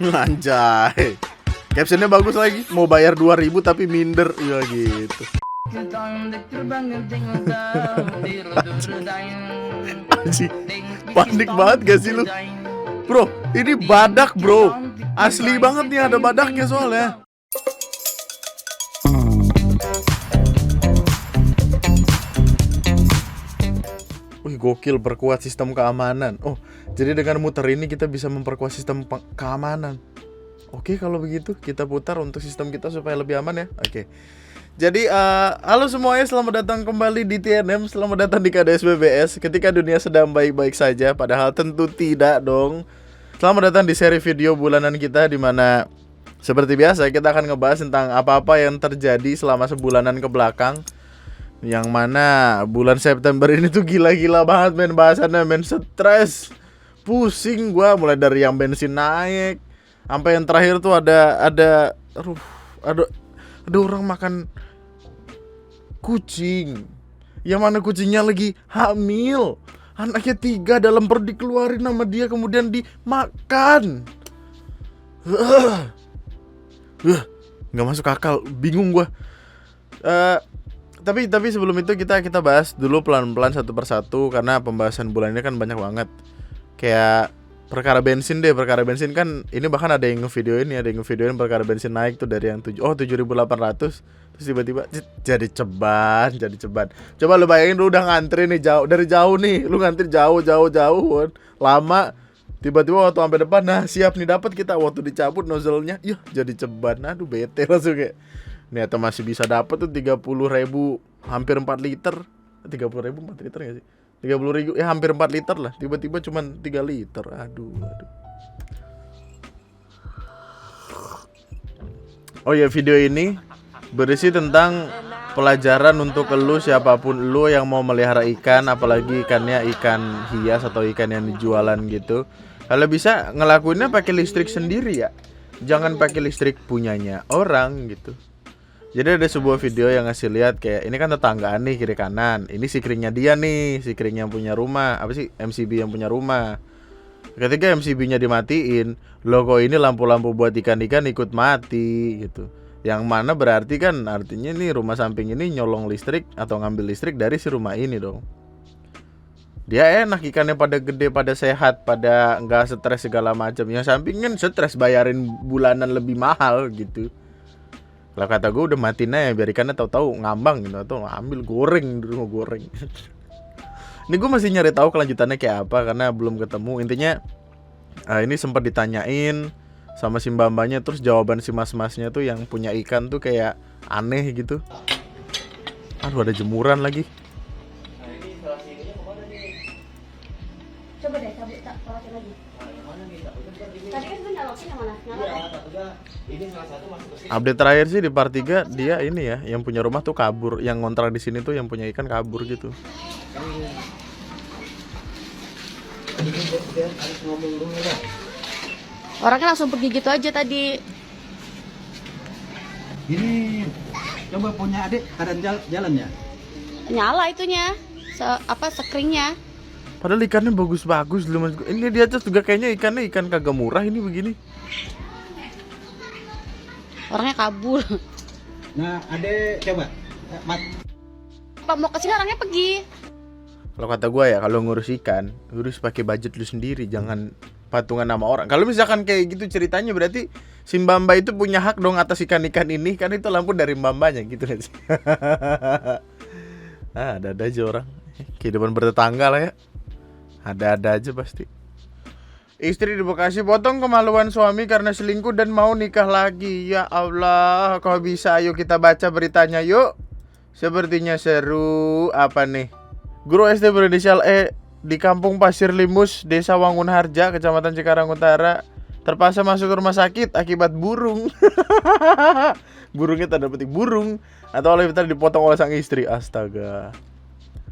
Anjay. Captionnya bagus lagi. Mau bayar 2.000 tapi minder. Ya gitu. Anjing. Panik banget gak sih lu? Bro, ini badak bro. Asli banget nih, ada badaknya soalnya. Wih, gokil, perkuat sistem keamanan. Oh, jadi dengan muter ini kita bisa memperkuat sistem keamanan. Oke, kalau begitu kita putar untuk sistem kita supaya lebih aman ya. Oke. Jadi, halo semuanya, selamat datang kembali di TNM. Selamat datang di KDS BBS. Ketika dunia sedang baik-baik saja, padahal tentu tidak dong. Selamat datang di seri video bulanan kita, di mana seperti biasa kita akan ngebahas tentang apa-apa yang terjadi selama sebulanan ke belakang. Yang mana bulan September ini tuh gila-gila banget men, bahasannya men, stres, pusing gua, mulai dari yang bensin naik sampai yang terakhir tuh ada orang makan kucing, yang mana kucingnya lagi hamil, anaknya 3 dalam perut dikeluarin sama dia kemudian dimakan. Nggak masuk akal, bingung gua. Tapi sebelum itu kita bahas dulu pelan-pelan satu persatu, karena pembahasan bulan ini kan banyak banget. Kayak perkara bensin deh, perkara bensin kan ini bahkan ada yang ngevideoin perkara bensin naik tuh dari yang 7.800 terus tiba-tiba jadi ceban. Coba lu bayangin, lu udah ngantri nih dari jauh nih, lu ngantri jauh lama, tiba-tiba waktu sampai depan, nah siap nih dapat kita, waktu dicabut nozzle-nya, jadi ceban. Aduh, bete langsung kayak. Ternyata masih bisa dapat tuh 30.000, hampir 4 liter. 30.000 4 liter gak sih? 30.000, ya hampir 4 liter lah. Tiba-tiba cuma 3 liter. Aduh. Oh ya, video ini berisi tentang pelajaran untuk lu, siapapun lu yang mau melihara ikan, apalagi ikannya ikan hias atau ikan yang dijualan gitu. Kalau bisa ngelakuinnya pakai listrik sendiri ya. Jangan pakai listrik punyanya orang gitu. Jadi ada sebuah video yang ngasih lihat kayak ini kan tetanggaan nih kiri kanan. Ini si kringnya dia nih, si kring yang punya rumah. Apa sih? MCB yang punya rumah. Ketika MCB-nya dimatiin, logo ini lampu-lampu buat ikan-ikan ikut mati gitu. Yang mana berarti kan artinya nih rumah samping ini nyolong listrik atau ngambil listrik dari si rumah ini dong. Dia enak ikannya pada gede, pada sehat, pada enggak stres segala macam. Yang samping kan stres bayarin bulanan lebih mahal gitu. Kalau kata gue udah matiin aja biar ikannya tahu-tahu ngambang gitu, atau ambil goreng di rumah goreng. Ini gue masih nyari tahu kelanjutannya kayak apa karena belum ketemu. Intinya ini sempat ditanyain sama si mbak-mbaknya, terus jawaban si mas-masnya tuh yang punya ikan tuh kayak aneh gitu. Aduh, ada jemuran lagi. Coba deh cabut lagi. Tadi kan gue nyalokin yang mana? Update terakhir sih di part 3 dia ini ya, yang punya rumah tuh kabur, yang ngontrak di sini tuh yang punya ikan kabur gitu. Orangnya langsung pergi gitu aja tadi. Ini coba punya adik keadaan jalannya. Nyala itunya. Sekringnya. Padahal ikannya bagus-bagus loh mas. Ini di atas juga kayaknya ikannya ikan kagak murah ini begini. Orangnya kabur. Nah, adek coba. Pak mau kesini orangnya pergi. Kalau kata gue ya, kalau ngurus ikan, ngurus pakai budget lu sendiri, jangan patungan sama orang. Kalau misalkan kayak gitu ceritanya, berarti si mbak-mbak itu punya hak dong atas ikan-ikan ini, kan itu lampu dari mbak-mbaknya gitu kan sih. Ada aja orang. Kehidupan bertetangga lah ya. Ada aja pasti. Istri di Bekasi potong kemaluan suami karena selingkuh dan mau nikah lagi. Ya Allah, kok bisa? Ayo kita baca beritanya yuk. Sepertinya seru. Apa nih? Guru SD berinisial E di Kampung Pasir Limus, Desa Wangunharja, Kecamatan Cikarang Utara, terpaksa masuk ke rumah sakit akibat burung. Burungnya tanda petik burung atau oleh dipotong oleh sang istri. Astaga.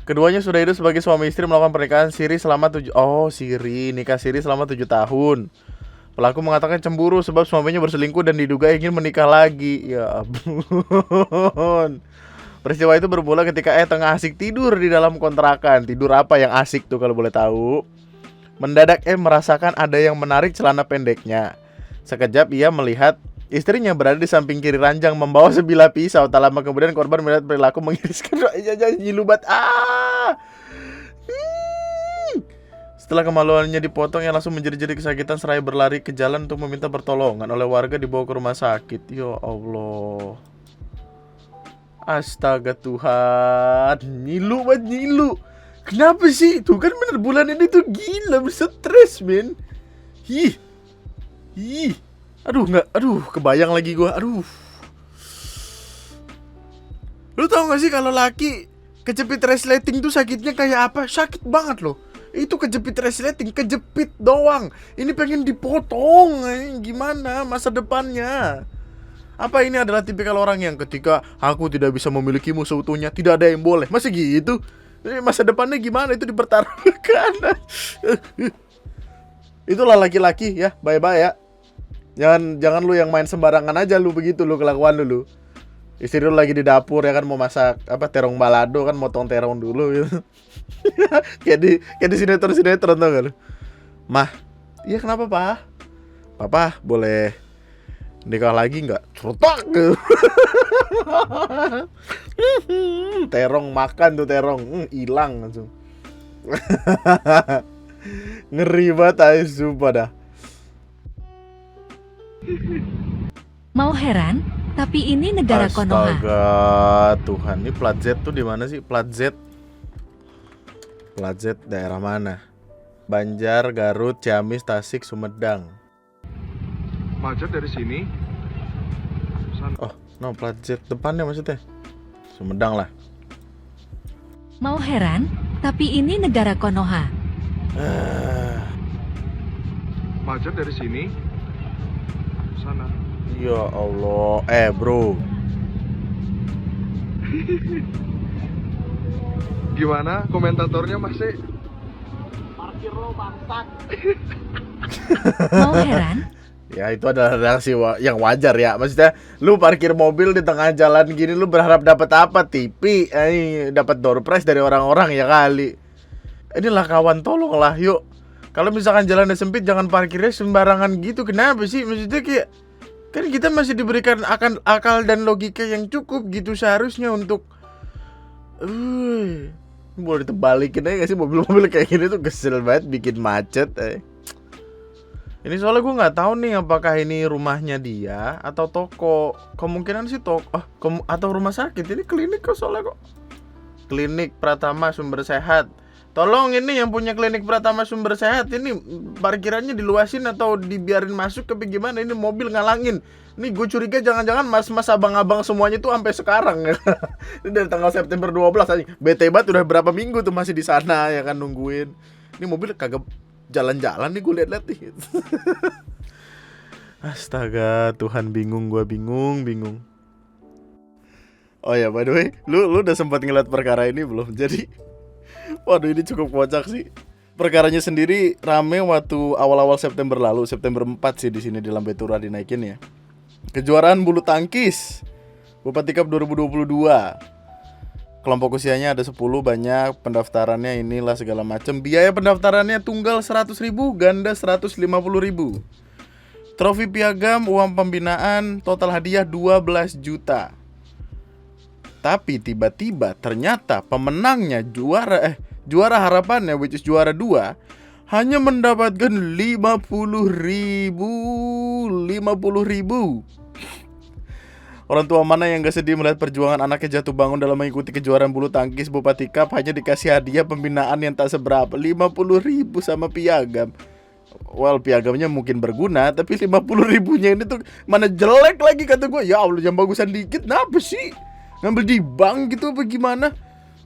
Keduanya sudah hidup sebagai suami istri melakukan pernikahan siri selama 7 nikah siri selama 7 tahun. Pelaku mengatakan cemburu sebab suaminya berselingkuh dan diduga ingin menikah lagi. Ya ampun. Peristiwa itu bermula ketika tengah asik tidur di dalam kontrakan. Tidur apa yang asik tuh kalau boleh tahu? Mendadak merasakan ada yang menarik celana pendeknya. Sekejap ia melihat istrinya berada di samping kiri ranjang membawa sebilah pisau. Tak lama kemudian korban melihat perilaku mengiriskan nyilubat. Setelah kemaluannya dipotong, ia langsung menjerit-jerit kesakitan seraya berlari ke jalan untuk meminta pertolongan. Oleh warga dibawa ke rumah sakit. Ya Allah. Astaga Tuhan. Nyilu banget nyilu. Kenapa sih? Tuh kan bener bulan ini tuh gila, stres men. Ih. Aduh, kebayang lagi gua. Aduh. Lu tau gak sih kalau laki kejepit resleting tuh sakitnya kayak apa? Sakit banget loh. Itu kejepit resleting, kejepit doang. Ini pengen dipotong. Gimana masa depannya? Apa ini adalah tipikal orang yang ketika aku tidak bisa memilikimu seutuhnya, tidak ada yang boleh? Masih gitu? Masa depannya gimana? Itu dipertaruhkan. Itulah laki-laki ya, bye-bye ya. Jangan lu yang main sembarangan aja lu begitu lu kelakuan lu. Istri lu lagi di dapur ya kan mau masak terong balado kan, motong terong dulu gitu. kayak di sinetron tau gak lu? Mah, iya kenapa Pak? Papa boleh nikah lagi nggak? Cerotak. Terong makan tuh terong, hilang langsung. Ngeri banget aja sumpah dah. Mau heran? Tapi ini negara Konoha. Astaga Tuhan, ini plat Z tuh di mana sih? Plat Z daerah mana? Banjar, Garut, Ciamis, Tasik, Sumedang. Macet dari sini. Oh, no, plat Z depannya maksudnya. Sumedang lah. Mau heran? Tapi ini negara Konoha. Macet dari sini. Sana. Ya Allah, bro. Gimana komentatornya masih? Parkir lo bangsat. Mau heran? Ya itu adalah reaksi yang wajar ya. Maksudnya lu parkir mobil di tengah jalan gini lu berharap dapat apa? TV, dapat door prize dari orang-orang ya kali. Inilah kawan, tolonglah yuk. Kalau misalkan jalannya sempit jangan parkirnya sembarangan gitu. Kenapa sih? Maksudnya kayak kan kita masih diberikan akal dan logika yang cukup gitu seharusnya untuk boleh terbalikin aja gak sih mobil-mobil kayak gini tuh kesel banget bikin macet. Ini soalnya gue nggak tahu nih apakah ini rumahnya dia atau toko. Kemungkinan sih toko atau rumah sakit. Ini klinik kok soalnya kok. Klinik Pratama Sumber Sehat. Tolong ini yang punya klinik Pratama Sumber Sehat ini parkirannya diluasin atau dibiarin masuk ke gimana? Ini mobil ngalangin. Ini gue curiga jangan-jangan mas-mas abang-abang semuanya tuh sampai sekarang ya. Ini dari tanggal September 12 aja. Bete banget udah berapa minggu tuh masih di sana ya kan nungguin. Ini mobil kagak jalan-jalan nih gue liat-liat nih. Astaga, Tuhan bingung, gue bingung. Oh ya, by the way, lu udah sempat ngeliat perkara ini belum? Jadi waduh, ini cukup kocak sih. Perkaranya sendiri rame waktu awal-awal September lalu, September 4 sih di sini di Lambetura dinaikin ya. Kejuaraan bulu tangkis Bupati Cup 2022. Kelompok usianya ada 10, banyak pendaftarannya inilah segala macam. Biaya pendaftarannya tunggal 100.000, ganda 150.000. Trofi piagam, uang pembinaan, total hadiah 12 juta. Tapi tiba-tiba ternyata pemenangnya juara harapannya which is juara 2 hanya mendapatkan 50.000. Orang tua mana yang gak sedih melihat perjuangan anaknya jatuh bangun dalam mengikuti kejuaraan bulu tangkis Bupati Cup hanya dikasih hadiah pembinaan yang tak seberapa, 50.000 sama piagam. Well, piagamnya mungkin berguna, tapi 50.000-nya ini tuh mana jelek lagi kata gue. Ya Allah, yang bagusan dikit, kenapa sih? Ngambil di bank gitu apa gimana?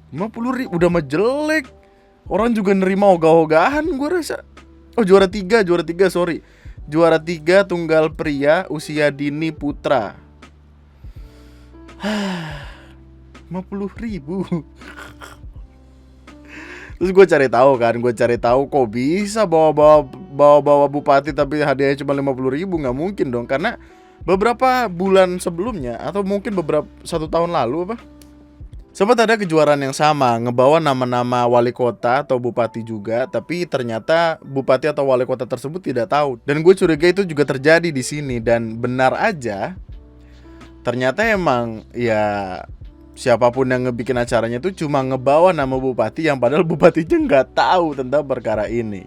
50.000 udah mah jelek. Orang juga nerima ogah-ogahan gue rasa. Oh, juara 3 sorry. Juara 3 tunggal pria usia dini putra. 50.000. Terus gue cari tahu kok bisa bawa bupati tapi hadiahnya cuma 50.000, nggak mungkin dong, karena beberapa bulan sebelumnya atau mungkin 1 tahun lalu Sempat ada kejuaraan yang sama, ngebawa nama-nama wali kota atau bupati juga, tapi ternyata bupati atau wali kota tersebut tidak tahu. Dan gue curiga itu juga terjadi di sini, dan benar aja. Ternyata emang ya siapapun yang ngebikin acaranya itu cuma ngebawa nama bupati yang padahal bupatinya nggak tahu tentang perkara ini.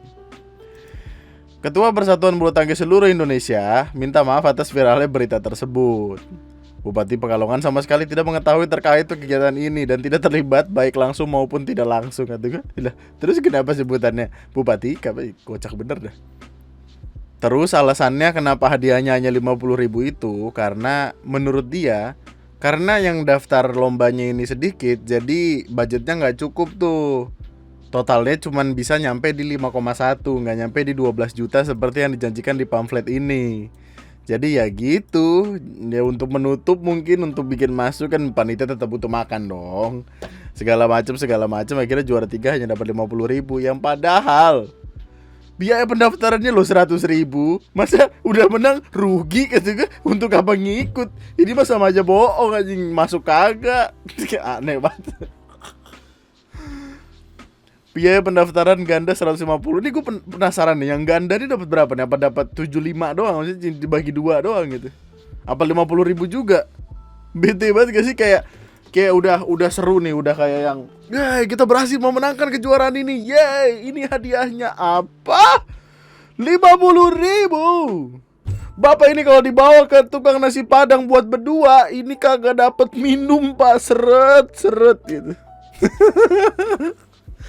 Ketua Persatuan Bulu Tangkis Seluruh Indonesia minta maaf atas viralnya berita tersebut. Bupati Pekalongan sama sekali tidak mengetahui terkait kegiatan ini dan tidak terlibat baik langsung maupun tidak langsung. Terus kenapa sebutannya Bupati? Kocak bener dah. Terus alasannya kenapa hadiahnya hanya 50.000 itu karena menurut dia, karena yang daftar lombanya ini sedikit, jadi budgetnya nggak cukup tuh. Totalnya cuma bisa nyampe di 5,1, nggak nyampe di 12 juta seperti yang dijanjikan di pamflet ini. Jadi ya gitu, ya untuk menutup mungkin untuk bikin masuk kan panitia tetap butuh makan dong. Segala macam akhirnya juara 3 hanya dapat 50.000 yang padahal biaya pendaftarannya lo 100.000. Masa udah menang rugi gitu kan? Untuk apa ngikut? Ini mah sama aja bohong anjing, masuk kagak. Aneh banget. Biaya pendaftaran ganda 150. Ini gue penasaran nih, yang ganda ini dapat berapa nih? Apa dapat 75 doang? Maksudnya dibagi 2 doang gitu. Apa 50.000 juga? Bete banget gak sih, kayak udah seru nih, udah kayak yang yeay, kita berhasil memenangkan kejuaraan ini. Yeay, ini hadiahnya apa? 50.000. Bapak ini kalau dibawa ke tukang nasi padang buat berdua, ini kagak dapat minum Pak, seret gitu.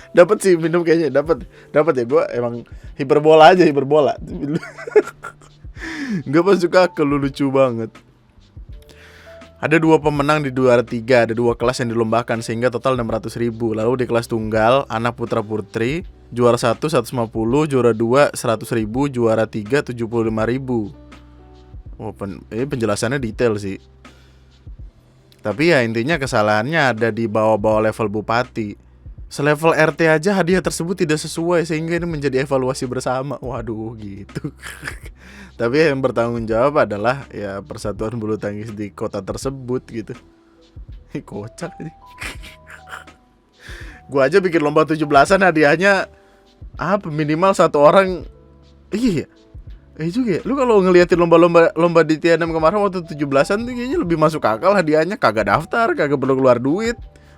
Dapat sih minum kayaknya, dapat ya, gue emang hiperbola. Gak masuk akal, lucu banget. Ada 2 pemenang di juara 3, ada 2 kelas yang dilombakan sehingga total 600.000. Lalu di kelas tunggal anak putra putri, juara 1 150, juara 2 100.000, juara 3 75.000. Oh, penjelasannya detail sih. Tapi ya intinya kesalahannya ada di bawah-bawah level bupati. Selevel RT aja hadiah tersebut tidak sesuai sehingga ini menjadi evaluasi bersama. Waduh gitu. Tapi yang bertanggung jawab adalah ya Persatuan Bulu Tangkis di kota tersebut gitu. Kocak ini. Gua aja bikin lomba 17-an hadiahnya apa minimal 1 orang. Iya. Juga ya. Lu kalau ngeliatin lomba di TNM kemarin waktu 17-an tuh kayaknya lebih masuk akal hadiahnya, kagak daftar, kagak perlu keluar duit.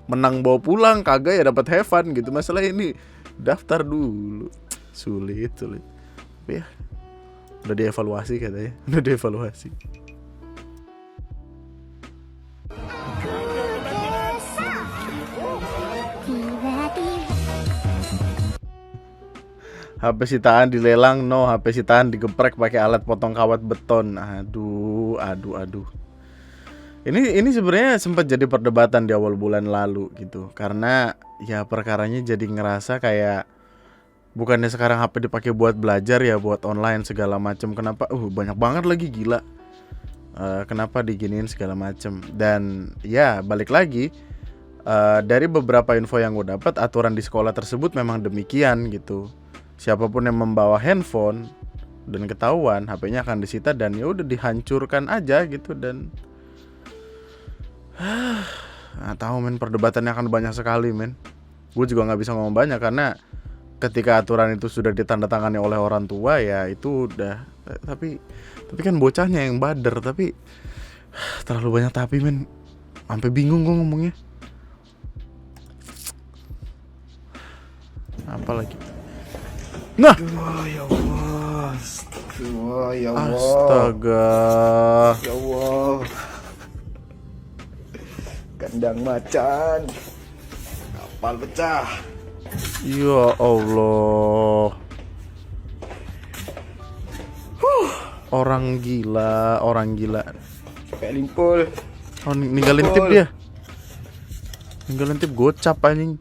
Menang bawa pulang, kagak ya dapat have fun gitu. Masalah ini daftar dulu. Sulit. Tapi ya udah dievaluasi katanya. HP sitaan dilelang, no. HP sitaan digeprek pakai alat potong kawat beton. Aduh. Ini sebenarnya sempat jadi perdebatan di awal bulan lalu gitu. Karena ya perkaranya jadi ngerasa kayak bukannya sekarang HP dipakai buat belajar ya, buat online segala macam. Kenapa? Banyak banget lagi, gila. Kenapa diginiin segala macam. Dan ya balik lagi, dari beberapa info yang gue dapat, aturan di sekolah tersebut memang demikian gitu. Siapapun yang membawa handphone dan ketahuan, HP-nya akan disita dan ya udah dihancurkan aja gitu. Dan tahu men, perdebatannya akan banyak sekali men. Gue juga nggak bisa ngomong banyak karena ketika aturan itu sudah ditandatangani oleh orang tua ya itu udah. Tapi kan bocahnya yang bader. Tapi terlalu banyak tapi men, sampai bingung gue ngomongnya. Apa lagi? Nah, Ya Allah. astaga. Ya Allah. Kandang macan. Kapal pecah. Ya Allah. Orang gila. Kayak limpul. Oh, ninggalin tip dia. Ninggalin tip, gocap anjing.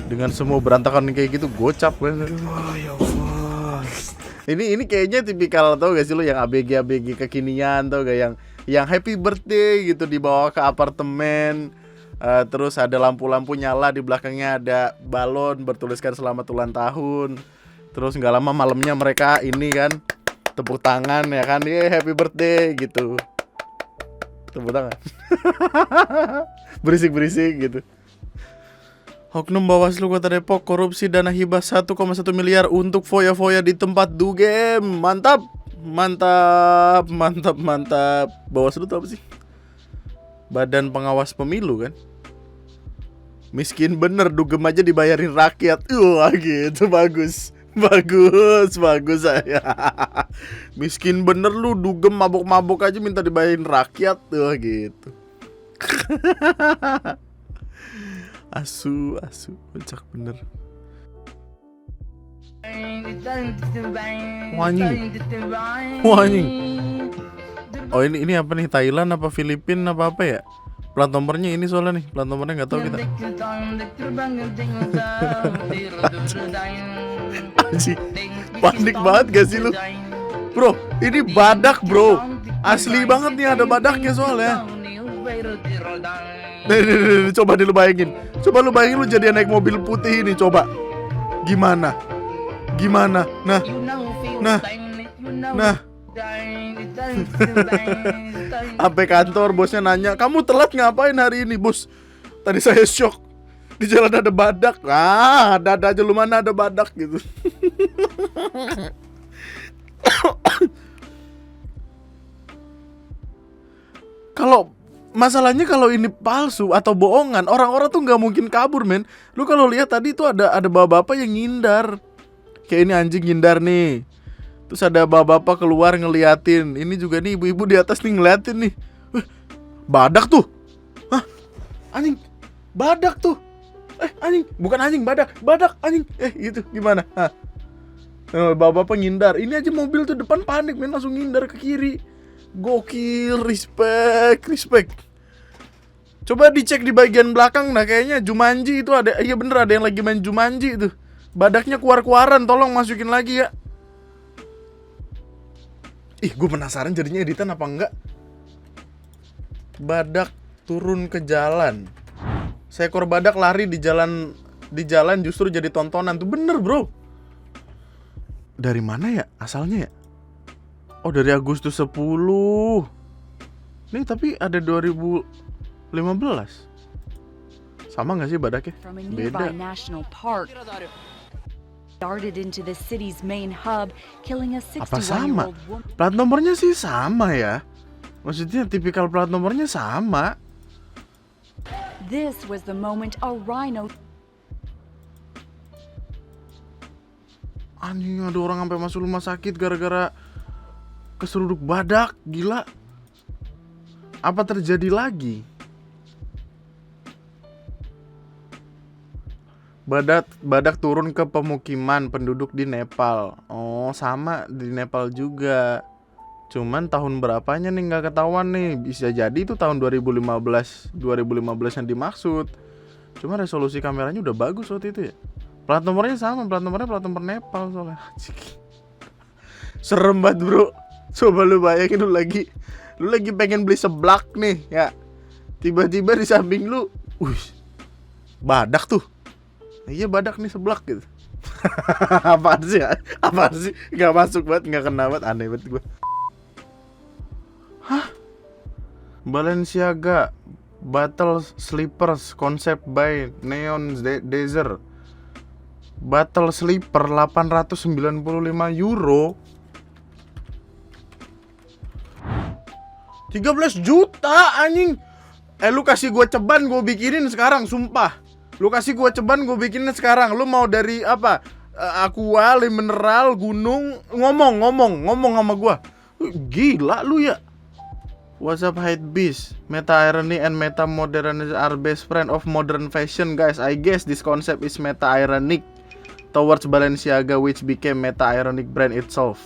Dengan semua berantakan kayak gitu, gocap kan. Ya Allah. Ini kayaknya tipikal, tau gak sih lo, yang ABG kekinian, tau gak, yang happy birthday gitu dibawa ke apartemen. Terus ada lampu-lampu nyala, di belakangnya ada balon bertuliskan selamat ulang tahun. Terus nggak lama malamnya mereka ini kan tepuk tangan ya kan, happy birthday gitu, tepuk tangan. berisik gitu. Oknum Bawaslu Kota Depok korupsi dana hibah 1,1 miliar untuk foya-foya di tempat dugem. Mantap. Mantap, mantap, mantap. Bawaslu itu apa sih? Badan Pengawas Pemilu kan? Miskin bener, dugem aja dibayarin rakyat. Wah gitu, bagus. Bagus, bagus saya. Miskin bener lu, dugem mabok-mabok aja minta dibayarin rakyat. Wah gitu. Asu, kocak bener. Wanyi. Oh ini apa nih, Thailand apa Filipina apa ya? Plat nomornya ini soalnya nih, plat nomornya nggak tahu kita. Anjing, panik banget gak sih lu? Bro, ini badak bro. Asli banget nih, ada badaknya soalnya. Nih, coba deh lu bayangin. Coba lu bayangin lu jadi naik mobil putih ini, coba. Gimana? Nah. Sampai kantor bosnya nanya, "Kamu telat ngapain hari ini, bos?" Tadi saya shock. Di jalan ada badak. Ada aja lu, mana ada badak gitu. Kalau masalahnya kalau ini palsu atau bohongan, orang-orang tuh nggak mungkin kabur, men. Lu kalau lihat tadi tuh ada bapak-bapak yang ngindar. Kayak ini anjing ngindar nih. Terus ada bapak-bapak keluar ngeliatin. Ini juga nih ibu-ibu di atas nih ngeliatin nih. Badak tuh. Hah? Anjing. Badak tuh. Anjing, bukan anjing, badak anjing. Gitu gimana? Hah. Bapak-bapak ngindar. Ini aja mobil tuh depan panik, men, langsung ngindar ke kiri. Gokil, respect. Coba dicek di bagian belakang, nah kayaknya Jumanji itu ada. Iya bener, ada yang lagi main Jumanji itu. Badaknya keluar-keluaran, tolong masukin lagi ya. Gue penasaran jadinya editan apa enggak. Badak turun ke jalan. Seekor badak lari di jalan justru jadi tontonan tuh, bener bro. Dari mana ya asalnya ya? Oh dari Agustus 10. Nih tapi ada 2015. Sama gak sih badaknya? Beda. Apa sama? Plat nomornya sih sama ya. Maksudnya tipikal plat nomornya sama. This was the moment a rhino. Anjing, ada orang sampai masuk rumah sakit gara-gara keseruduk badak, gila. Apa terjadi lagi? Badak turun ke pemukiman penduduk di Nepal. Oh, sama di Nepal juga. Cuman tahun berapanya nih nggak ketahuan nih. Bisa jadi itu tahun 2015 yang dimaksud. Cuma resolusi kameranya udah bagus waktu itu ya. Plat nomornya sama, plat nomor Nepal soalnya. Serem banget bro. Coba lu bayangin, lu lagi pengen beli seblak nih ya. Tiba-tiba di samping lu, badak tuh. Iya badak nih seblak gitu. Apaan sih? Gak masuk banget, gak kena banget, aneh banget gue. Hah? Balenciaga Battle Slippers concept by Neon Desert. Battle Slipper 895 euro. 13 juta anjing. Lu kasih gue ceban gue bikinin sekarang, sumpah. Lu kasih gue ceban gue bikinin sekarang. Lu mau dari apa? Aqua, mineral, gunung. Ngomong sama gue. Gila lu ya. What's up Hypebeast? Meta irony and meta modernism are best friend of modern fashion, guys. I guess this concept is meta ironic towards Balenciaga, which became meta ironic brand itself.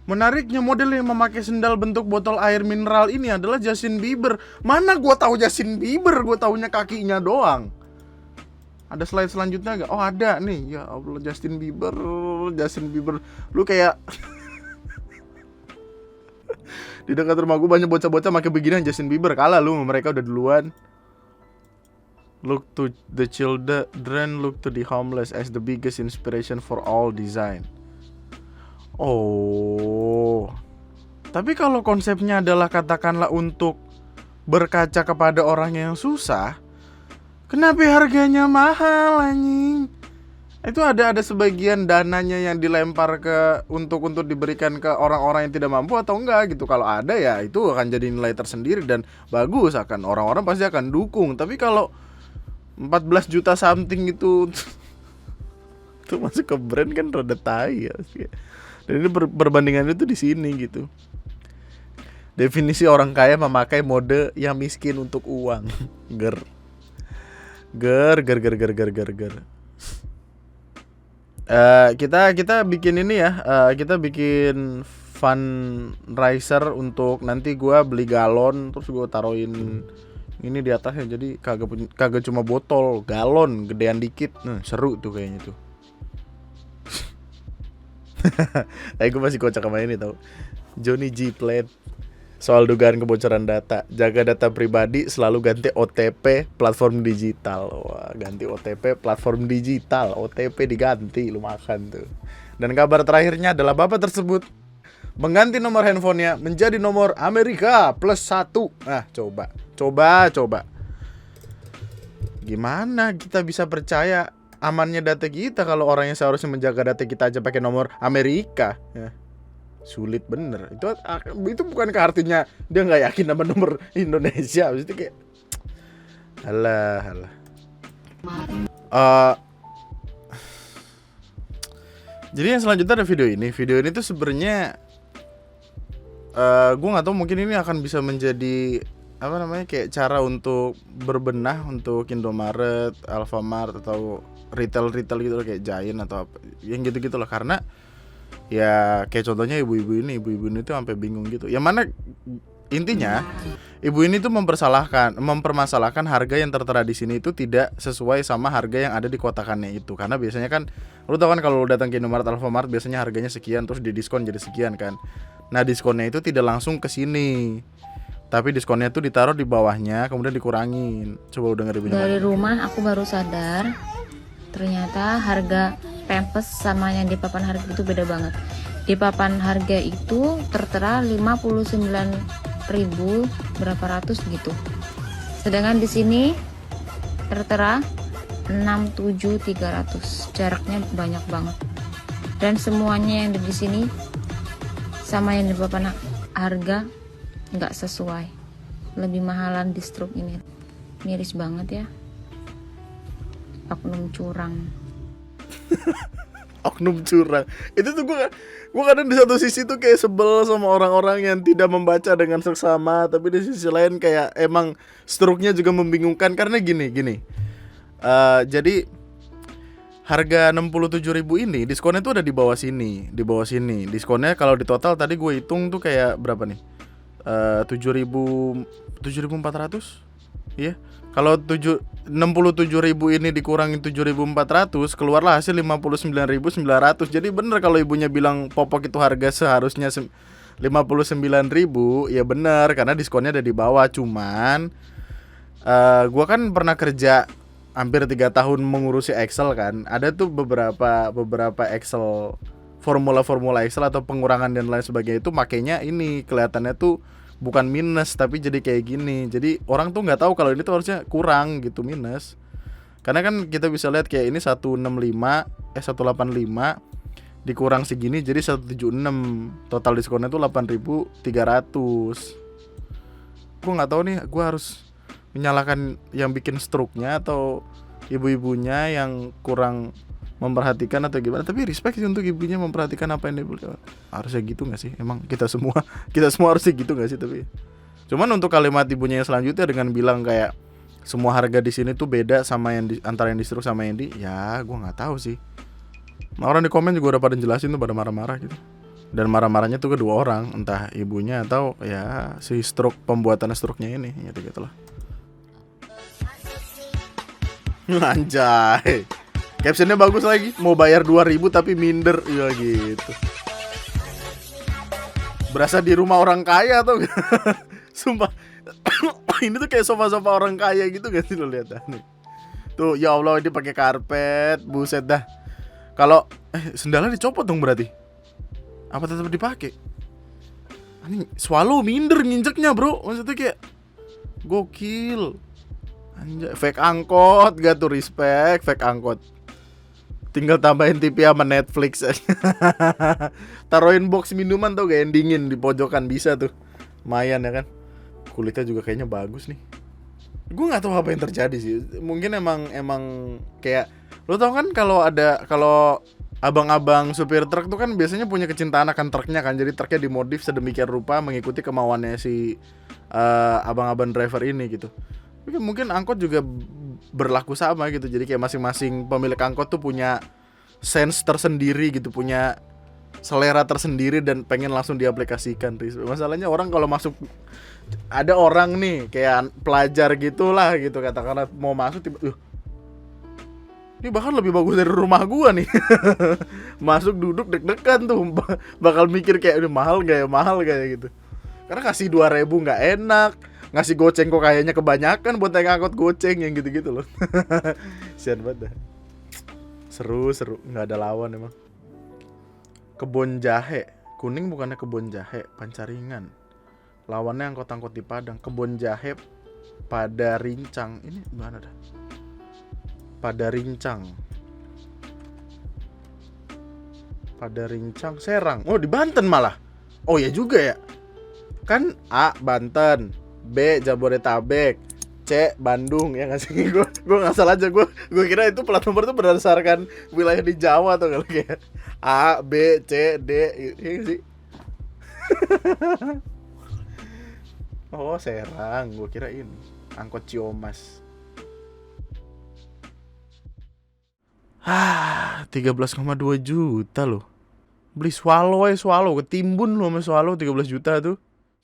Menariknya, model yang memakai sendal bentuk botol air mineral ini adalah Justin Bieber. Mana gua tahu Justin Bieber, gua taunya kakinya doang. Ada slide selanjutnya gak? Oh ada nih. Ya Allah, Justin Bieber. Lu kayak di dekat rumah gue banyak bocah-bocah pakai beginian Justin Bieber. Kalah lu, mereka udah duluan. Look to the children, look to the homeless as the biggest inspiration for all design. Oh. Tapi kalau konsepnya adalah katakanlah untuk berkaca kepada orang yang susah, Kenapa harganya mahal anjing? Itu ada sebagian dananya yang dilempar ke untuk diberikan ke orang-orang yang tidak mampu atau enggak gitu. Kalau ada ya itu akan jadi nilai tersendiri dan bagus, akan orang-orang pasti akan dukung. Tapi kalau 14 juta something itu itu masuk ke brand kan rada tai ya. Dan ini perbandingan itu di sini gitu. Definisi orang kaya memakai mode yang miskin untuk uang. Ger. Kita bikin ini ya. Kita bikin fundraiser untuk nanti gua beli galon terus gua taruhin ini di atasnya, jadi kagak cuma botol, galon gedean dikit. Nah, seru tuh kayaknya tuh. Gue masih kocak sama ini tau. Johnny G Plate soal dugaan kebocoran data. Jaga data pribadi, selalu ganti OTP platform digital. Wah, ganti OTP platform digital. OTP diganti, lu makan tuh. Dan kabar terakhirnya adalah bapak tersebut mengganti nomor handphonenya menjadi nomor Amerika +1. Nah, coba. Gimana kita bisa percaya amannya data kita kalau orang yang seharusnya menjaga data kita aja pakai nomor Amerika? Ya. Sulit bener. Itu bukan artinya dia nggak yakin sama nomor Indonesia. Maksudnya kayak alah. Jadi yang selanjutnya ada video ini. Video ini tuh sebenarnya gue nggak tahu, mungkin ini akan bisa menjadi kayak cara untuk berbenah untuk Indomaret, Alfamart atau retail gitu loh, kayak Giant atau apa yang gitu lah. Karena ya kayak contohnya ibu-ibu ini tuh sampai bingung gitu. Yang mana intinya ibu ini tuh mempermasalahkan harga yang tertera di sini itu tidak sesuai sama harga yang ada di kotakannya itu. Karena biasanya kan lu tau kan kalau lu datang ke Indomaret, Alfamart biasanya harganya sekian terus didiskon jadi sekian kan. Nah, diskonnya itu tidak langsung ke sini. Tapi diskonnya tuh ditaruh di bawahnya kemudian dikurangin. Coba lu dengerin. Dari rumah aku baru sadar ternyata harga Pampers sama yang di papan harga itu beda banget. Di papan harga itu tertera 59.000 berapa ratus gitu. Sedangkan di sini tertera 67.300. Jaraknya banyak banget. Dan semuanya yang di sini sama yang di papan harga nggak sesuai. Lebih mahalan di struk ini. Miris banget ya. Oknum curang. Oknum curang. Itu tuh gue kadang di satu sisi tuh kayak sebel sama orang-orang yang tidak membaca dengan seksama, tapi di sisi lain kayak emang struknya juga membingungkan karena gini. Jadi harga 67.000 ini diskonnya tuh ada di bawah sini. Diskonnya kalau di total tadi gue hitung tuh kayak berapa nih? 7.400. Iya. Kalau 67.000 ini dikurangin 7.400, keluarlah hasil 59.900. Jadi bener kalau ibunya bilang popok itu harga seharusnya 59.000, ya bener karena diskonnya ada di bawah. Cuman gua kan pernah kerja hampir 3 tahun mengurusi Excel kan. Ada tuh beberapa Excel, formula Excel atau pengurangan dan lain sebagainya itu makanya ini kelihatannya tuh bukan minus tapi jadi kayak gini. Jadi orang tuh nggak tahu kalau ini tuh harusnya kurang gitu, minus. Karena kan kita bisa lihat kayak ini 185 dikurang segini jadi 176. Total diskonnya tuh 8.300. Gue nggak tahu nih, gue harus menyalahkan yang bikin struknya atau ibu-ibunya yang kurang memperhatikan atau gimana. Tapi respect sih untuk ibunya memperhatikan apa yang dia beli. Harusnya gitu gak sih? Emang kita semua harusnya gitu gak sih? Tapi cuman untuk kalimat ibunya yang selanjutnya dengan bilang kayak semua harga di sini tuh beda sama yang antara yang di struk sama yang di, ya gue nggak tahu sih. Orang di komen juga udah pada jelasin tuh, pada marah-marah gitu. Dan marah-marahnya tuh kedua orang, entah ibunya atau ya si struk, pembuatan struknya ini gitu lah. Anjay, captionnya bagus lagi, mau bayar 2.000 tapi minder, ya gitu. Berasa di rumah orang kaya tuh. Sumpah. Ini tuh kayak sofa-sofa orang kaya gitu gak sih, lo lihat dah nih. Tuh ya Allah, ini pakai karpet, buset dah. Kalau sendalnya dicopot dong berarti. Apa tetap dipakai? Ini swallow minder nginjeknya, bro. Maksudnya kayak gokil. Anjay, fake angkot gak tuh, respect fake angkot. Tinggal tambahin TV sama Netflix aja. Taruhin box minuman tuh gak, yang dingin di pojokan bisa tuh. Lumayan ya kan. Kulitnya juga kayaknya bagus nih. Gue nggak tahu apa yang terjadi sih. Mungkin emang kayak lo tau kan kalau abang-abang supir truk tuh kan biasanya punya kecintaan akan truknya kan. Jadi truknya dimodif sedemikian rupa mengikuti kemauannya si abang-abang driver ini gitu. Mungkin angkot juga berlaku sama gitu. Jadi kayak masing-masing pemilik angkot tuh punya sense tersendiri gitu, punya selera tersendiri dan pengen langsung diaplikasikan. Masalahnya orang kalau masuk, ada orang nih kayak pelajar gitulah gitu, katakanlah mau masuk tiba, ini bahkan lebih bagus dari rumah gua nih. Masuk duduk deg-degan tuh, bakal mikir kayak udah mahal gak ya gitu. Karena kasih 2.000 nggak enak, ngasih goceng kok kayaknya kebanyakan buat naik angkot goceng yang gitu-gitu loh. Sian banget dah. Seru nggak ada lawan emang. Kebon jahe kuning bukannya kebon jahe Pancaringan. Lawannya angkot-angkot di Padang. Kebon jahe pada rincang. Ini mana dah? Pada rincang Serang. Oh di Banten malah. Oh ya juga ya. Kan A Banten, B Jabodetabek, C Bandung, ya nggak sih? Gue nggak salah aja, gue kira itu plat nomor tuh berdasarkan wilayah di Jawa atau kalau kayak A B C D, ya sih. Oh Serang, gue kira ini angkot Ciomas. 13,2 juta loh. Beli Swallow ketimbun loh sama Swallow 13 juta tuh.